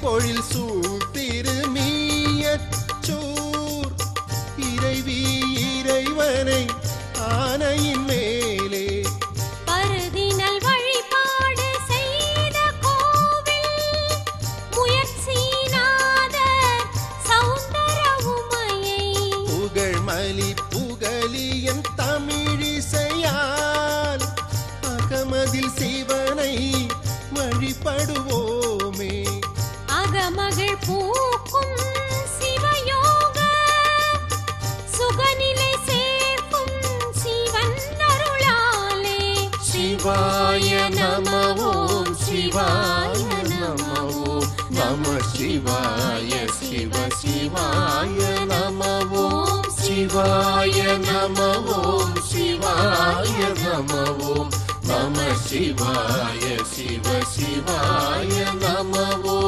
பொழில் சூழ் திருமீயச்சூர் இறைவி இறைவனை ஆனையின் மேலே பருதினல் வழிபாடு செய்த கோவில் முயற்சிநாதர் சௌந்தர உமையை புகழ்மலி புகலியன் தமிழிசையால் அகமதில் சிவனை வழிபடுவோமே. அகமகள் பூக்கும் சிவயோக சுகநிலை சேர்க்கும் சிவன் அருளாலே சிவாய நம ஓம் சிவாய நம ஓம் நம சிவாய சிவ சிவாய நம ஓம் சிவாய நம ஓம் சிவாய நம ஓம் நம சிவாய சிவ சிவாய நம ஓம்.